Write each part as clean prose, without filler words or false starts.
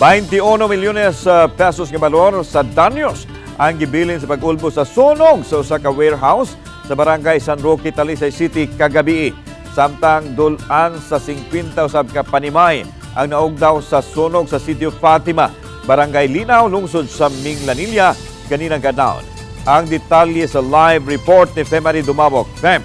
21 milyones pesos nga balor sa danyos ang gibilin sa pag-ulbo sa sunog sa usa ka warehouse sa barangay San Roque, Talisay City kagabi. Samtang dulan sa 50 usab ka panimay ang naugdaw sa sunog sa City of Fatima, Barangay Linaw, lungsod sa Minglanilla kaninang kadlawon. Ang detalye sa live report ni Femari Dumabok. Fem.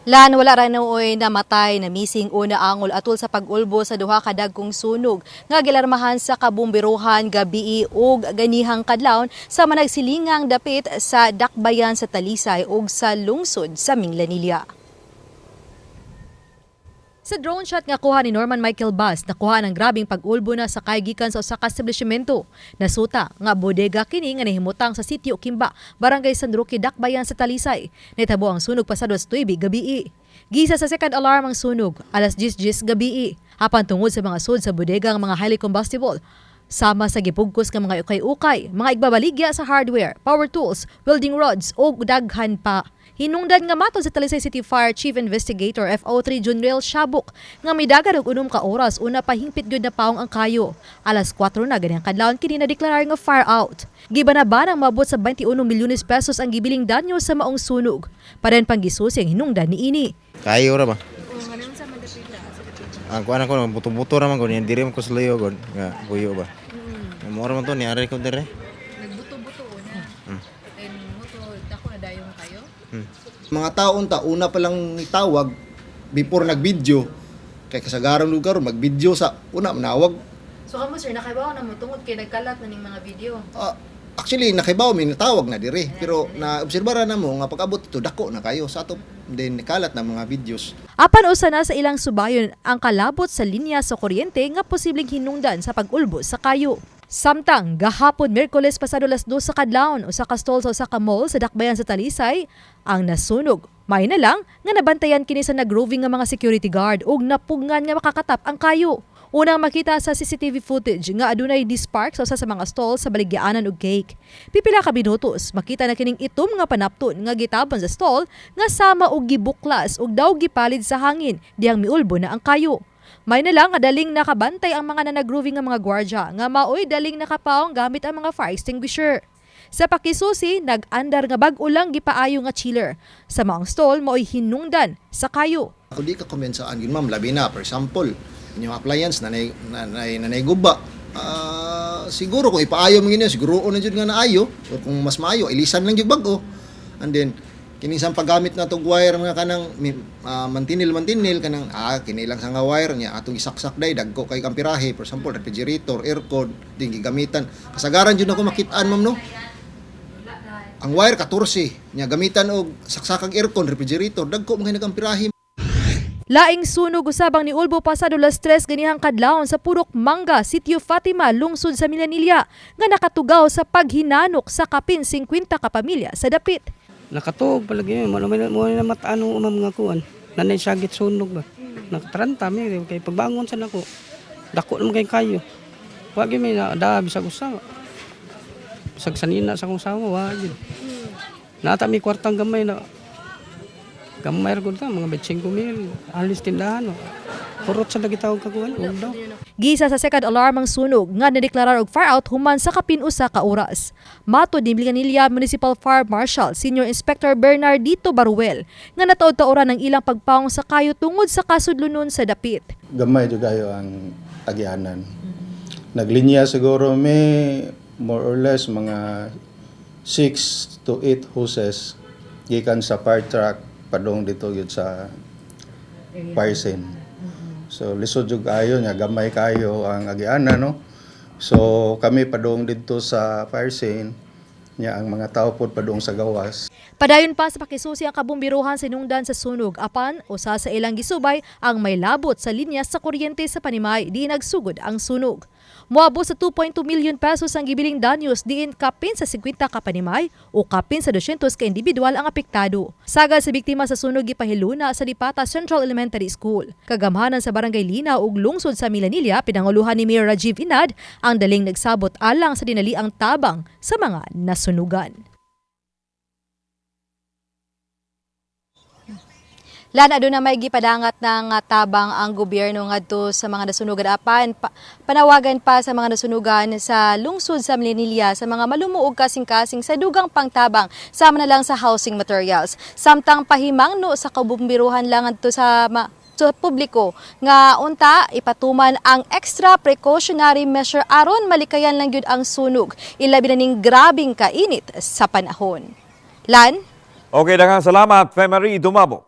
Lan wala ra nooy namatay na missing o naangol atol sa pag-ulbo sa duha ka dagkong sunog nga gilarmahan sa kabumbiruhan gabii ug ganihang kadlawon sa managsilingang dapit sa dakbayan sa Talisay ug sa lungsod sa Minglanilla. Sa drone shot nga kuha ni Norman Michael Bass, nakuha ng grabing pag-ulbo na sa gikan sa usa ka establishmento. Nasuta nga bodega kini nga nahimutang sa sitio Kimba, Barangay San Roque, dakbayan sa Talisay. Nitabo ang sunog pasado sa tuibi gabii. Gisa sa second alarm ang sunog, alas 10:10 gabii. Apan tungod sa mga sud sa bodega ang mga highly combustible. Sama sa gipugkos nga mga ukay-ukay, mga igbabaligya sa hardware, power tools, welding rods o daghan pa. Hinungdan nga maton sa Talisay City Fire Chief Investigator FO3 Junriel Shabuk nga midagan og 6 ka oras una pa hingpit gyud na paong ang kayo. Alas 4 na ganihang kadlawon kini na deklarar nga fire out. Gibanabanang mabot sa 21 milyones pesos ang gibiling danyo sa maong sunog. Paren pang gisusi ang hinungdan niini. Kayo ra ba? Ang kuan ako buto-buto ra man ko ni diri man ko sa layo god nga buyo ba. Mo ra man to ni ari ko dire. Nagbuto-buto na. And moto dako na dayon kayo. Mga taon una pa lang itawag before nag-video kay kasagarang lugar mag-video sa una manawag. So kamo sir nakaibaw na mo tungod kay nagkalat na ning mga video. Actually nakibaw mi natawag na dire pero naobserbara na mo nga pag-abot ito dako na kayo sa ato then nakalat na mga videos. Apan usa na sa ilang subayon ang kalabot sa linya sa kuryente nga posibleng hinungdan sa pag-ulbo sa kayo. Samtang gahapon Miyerkules pasado alas 2 sa kadlawon usa ka stall sa usa ka mall sa dakbayan sa Talisay ang nasunog. May na lang nga nabantayan kini sa nagroving nga mga security guard ug napugngan nga makakatap ang kayo. Unang makita sa CCTV footage nga adunay dispark sa usa sa mga stall sa baligyaanan ug cake. Pipila ka minutos makita na kining itom nga panapton nga gitabon sa stall nga sama og gibuklas ug daw gipalid sa hangin diyang miulbo na ang kayo. May na lang daling nakabantay ang mga nanagroving nga mga gwardya nga maoy daling nakapaong gamit ang mga fire extinguisher. Sa pakisusi, nag-andar nga bag-o lang gipaayo nga chiller. Sa maong stall maoy hinungdan sa kayo. Ako di ka comment saan yun ma'am labi na for example yung appliance nanay guba. Siguro kung ipaayo mo yun siguro na jud nga naayo o kung mas maayo ilisan lang yung bag-o. And then kining sang paggamit na tog wire nga kanang mantinil kanang kini lang sa nga wire niya atong isaksak day dagko kay kampirahe for example refrigerator, aircon ding gigamitan kasagaran jud ako makitaan ma'am no ang wire 14 nya gamitan og saksakag aircon refrigerator dagko mga nagampirahe. Laing sunog usabang ni Ulbo pasado alas 3 ganihang kadlawon sa Purok Manga, Sitio Fatima, lungsod sa Minglanilla nga nakatugaw sa paghinanok sa kapin 50 ka pamilya sa dapit. Nakatuog palagi mo na matano mga kuan nanay sagit sunog ba nakatranta mi kay pagbangon sa nako dako naman kay kayo wa gyud may da bisag usa bisag sanina sa kong sawa wa gyud nata mi kwartang gamay ra gud ta mga 25,000 alis tindahan kurot sa dagitawag ka kuan daw. Gisa sa second alarm ang sunog nga nadeklarar og fire out human sa kapin usa ka oras. Mato ni Minglanilla Municipal Fire Marshal Senior Inspector Bernardito Baruel nga nataod-taoran ang ilang pagpaong sa kayo tungod sa kasudlunon sa dapit. Gamay jud kayo ang agianan. Naglinya siguro may more or less mga 6 to 8 hoses gikan sa fire truck padong dito yun sa fire scene. So lisod jud ayo nya gamay kayo ang agiana no. So kami padung dito sa fire scene nya ang mga tao pod padung sa gawas. Padayon pa sa pakisusi ang kabumbiruhan sinungdan sa sunog apan usa sa ilang gisubay ang may labot sa linya sa kuryente sa panimay di nagsugod ang sunog. Moabot sa 2.2 million pesos ang gibiling danyos diin kapin sa 50 ka panimay o kapin sa 200 ka individual ang apektado. Sagad sa biktima sa sunog gipahiluna sa Dipata Central Elementary School. Kagamhanan sa Barangay Linaw ug lungsod sa Minglanilla pinanguluhan ni Mayor Rajiv Inad ang daling nagsabot alang sa dinaliang tabang sa mga nasunugan. Lan adto na may gipadangat ng tabang ang gobyerno ngadto sa mga nasunugan apan panawagan pa sa mga nasunugan sa lungsod sa Manila sa mga malumuog kasing-kasing sa dugang pangtabang sama na lang sa housing materials. Samtang pahimangno sa kabumbiruhan lang ngadto sa publiko nga unta ipatuman ang extra precautionary measure aron malikayan lang gyud ang sunog ilabi na ning grabing kainit sa panahon. Lan Okay, daghang salamat, Femery Dumabo.